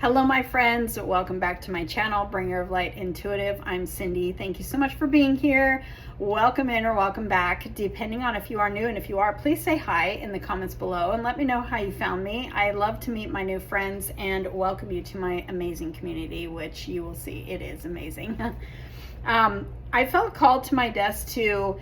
Hello, my friends. Welcome back to my channel, Bringer of Light Intuitive. I'm Cindy. Thank you so much for being here. Welcome in or welcome back, depending on if you are new. And if you are, please say hi in the comments below and let me know how you found me. I love to meet my new friends and welcome you to my amazing community, which you will see it is amazing. I felt called to my desk to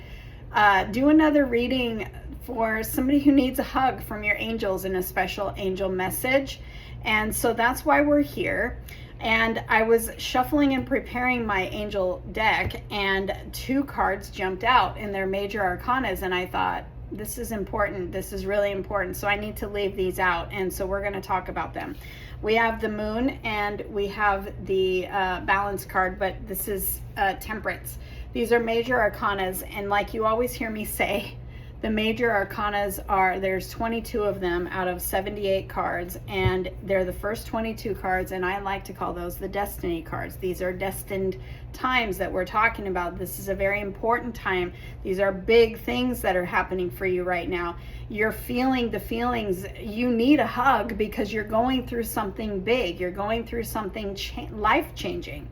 do another reading for somebody who needs a hug from your angels in a special angel message. And so that's why we're here. And I was shuffling and preparing my angel deck, and two cards jumped out in their major arcanas, and I thought, this is important. This is really important. So I need to leave these out. And so we're going to talk about them. We have the moon and we have the balance card, but this is temperance. These are major arcanas. And like you always hear me say, the major arcanas are, there's 22 of them out of 78 cards, and they're the first 22 cards, and I like to call those the destiny cards. These are destined times that we're talking about. This is a very important time. These are big things that are happening for you right now. You're feeling the feelings. You need a hug because you're going through something big. You're going through something life-changing.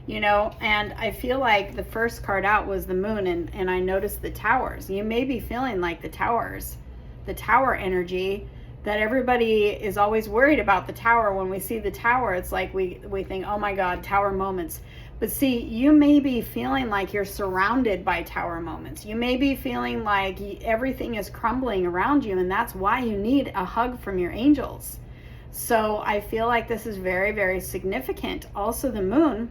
You know, and I feel like the first card out was the moon, and I noticed the towers. You may be feeling like the towers, the tower energy, that everybody is always worried about the tower. When we see the tower, it's like we think, oh my God, tower moments. But see, you may be feeling like you're surrounded by tower moments. You may be feeling like everything is crumbling around you, and that's why you need a hug from your angels. So I feel like this is very, very significant. Also, the moon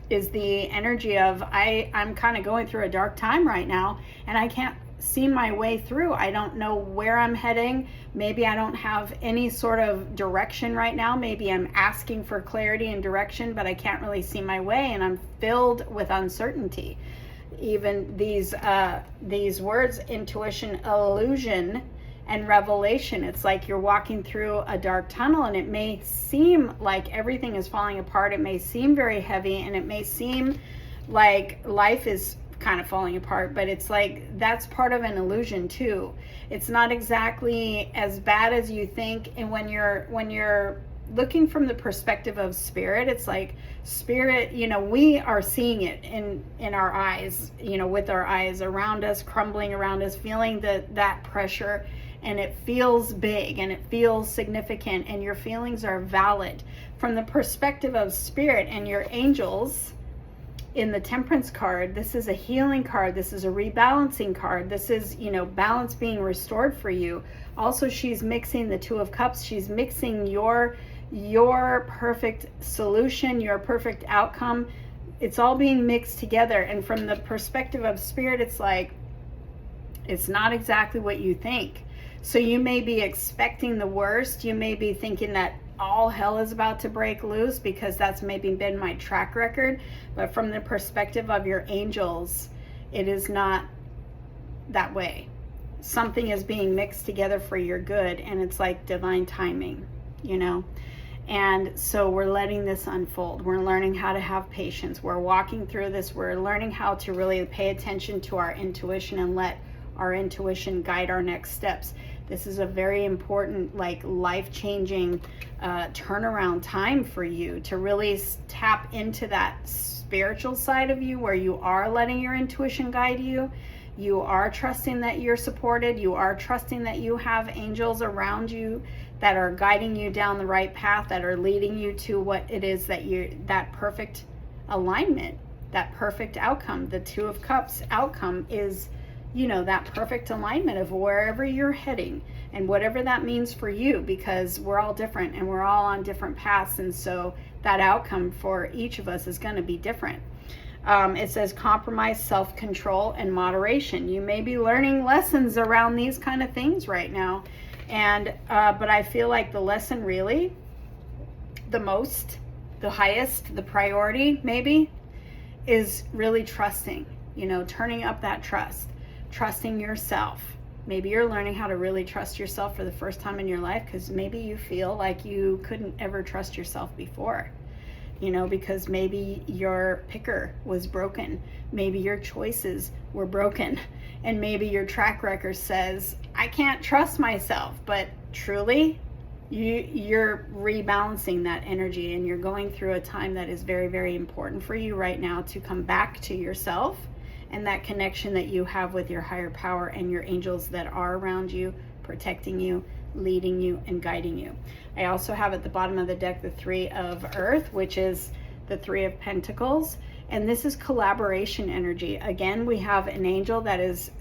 is the energy of I'm kind of going through a dark time right now, and I can't see my way through. I don't know where I'm heading. Maybe I don't have any sort of direction right now. Maybe I'm asking for clarity and direction, but I can't really see my way, and I'm filled with uncertainty. Even these words, intuition, illusion, and revelation, it's like you're walking through a dark tunnel, and it may seem like everything is falling apart. It may seem very heavy, and it may seem like life is kind of falling apart, but it's like that's part of an illusion too. It's not exactly as bad as you think. And when you're looking from the perspective of spirit, it's like spirit, you know, we are seeing it in our eyes, you know, with our eyes around us, crumbling around us, feeling that pressure. And it feels big and it feels significant, and your feelings are valid. From the perspective of spirit and your angels in the temperance card, this is a healing card. This is a rebalancing card. This is, you know, balance being restored for you. Also, she's mixing the Two of Cups. She's mixing your perfect solution, your perfect outcome. It's all being mixed together. And from the perspective of spirit, it's like, it's not exactly what you think. So you may be expecting the worst. You may be thinking that all hell is about to break loose, because that's maybe been my track record. But from the perspective of your angels, it is not that way. Something is being mixed together for your good, and it's like divine timing, you know. And so we're letting this unfold. We're learning how to have patience. We're walking through this. We're learning how to really pay attention to our intuition and let our intuition guide our next steps. This is a very important, like, life-changing turnaround time for you to really tap into that spiritual side of you, where you are letting your intuition guide you. You are trusting that you're supported. You are trusting that you have angels around you that are guiding you down the right path, that are leading you to what it is that perfect alignment, that perfect outcome. The Two of Cups outcome is, you know, that perfect alignment of wherever you're heading and whatever that means for you, because we're all different and we're all on different paths. And so that outcome for each of us is going to be different. It says compromise, self-control, and moderation. You may be learning lessons around these kind of things right now. And, but I feel like the lesson really, the highest, the priority maybe, is really trusting, you know, turning up that trusting yourself. Maybe you're learning how to really trust yourself for the first time in your life, because maybe you feel like you couldn't ever trust yourself before, you know, because maybe your picker was broken. Maybe your choices were broken. And maybe your track record says, I can't trust myself. But truly, you're rebalancing that energy, and you're going through a time that is very, very important for you right now to come back to yourself and that connection that you have with your higher power and your angels that are around you, protecting you, leading you, and guiding you. I also have at the bottom of the deck the Three of Earth, which is the Three of Pentacles, and this is collaboration energy. Again, we have an angel that is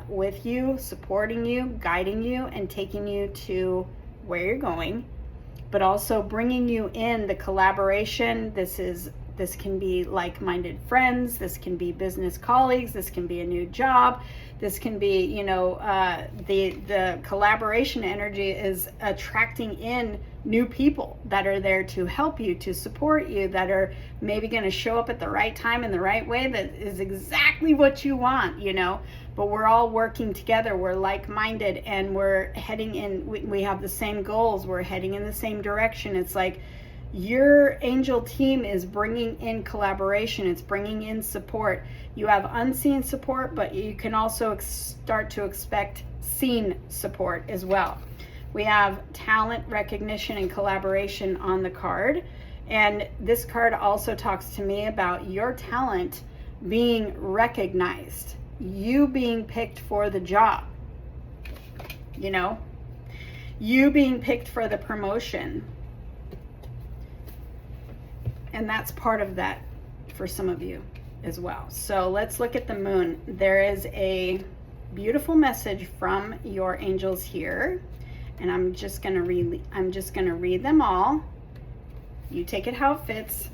with you, supporting you, guiding you, and taking you to where you're going, but also bringing you in the collaboration. This can be like-minded friends, this can be business colleagues, this can be a new job, this can be, you know, the collaboration energy is attracting in new people that are there to help you, to support you, that are maybe going to show up at the right time in the right way, that is exactly what you want, you know. But we're all working together, we're like-minded, and we're heading in, we have the same goals, we're heading in the same direction. It's like your angel team is bringing in collaboration, it's bringing in support. You have unseen support, but you can also start to expect seen support as well. We have talent, recognition, and collaboration on the card, and this card also talks to me about your talent being recognized, you being picked for the job, you know, you being picked for the promotion. And that's part of that for some of you as well. So let's look at the moon. There is a beautiful message from your angels here, and I'm just gonna read them all. You take it how it fits.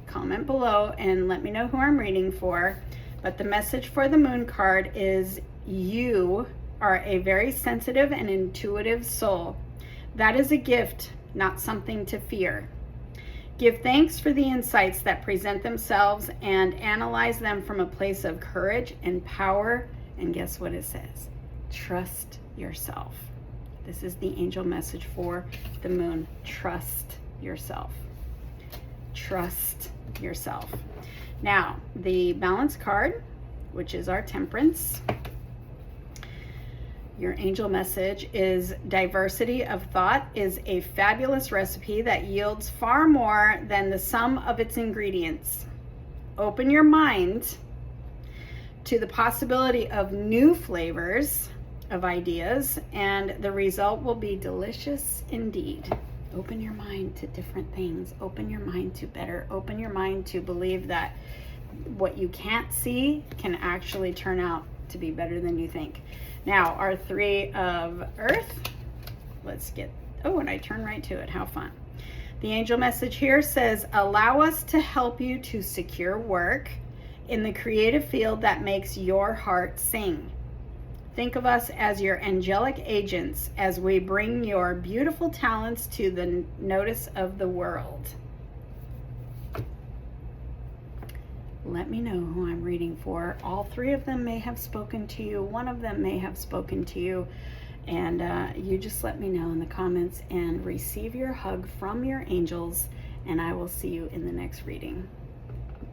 Comment below and let me know who I'm reading for. But the message for the moon card is, you are a very sensitive and intuitive soul. That is a gift, not something to fear. Give thanks for the insights that present themselves and analyze them from a place of courage and power. And guess what it says? Trust yourself. This is the angel message for the moon. Trust yourself. Trust yourself. Now, the balance card, which is our Temperance. Your angel message is, diversity of thought is a fabulous recipe that yields far more than the sum of its ingredients. Open your mind to the possibility of new flavors of ideas, and the result will be delicious indeed. Open your mind to different things. Open your mind to better. Open your mind to believe that what you can't see can actually turn out to be better than you think. Now, our Three of Earth, let's get, oh, and I turn right to it, how fun. The angel message here says, allow us to help you to secure work in the creative field that makes your heart sing. Think of us as your angelic agents as we bring your beautiful talents to the notice of the world. Let me know who I'm reading for. All three of them may have spoken to you. One of them may have spoken to you. And you just let me know in the comments, and receive your hug from your angels. And I will see you in the next reading.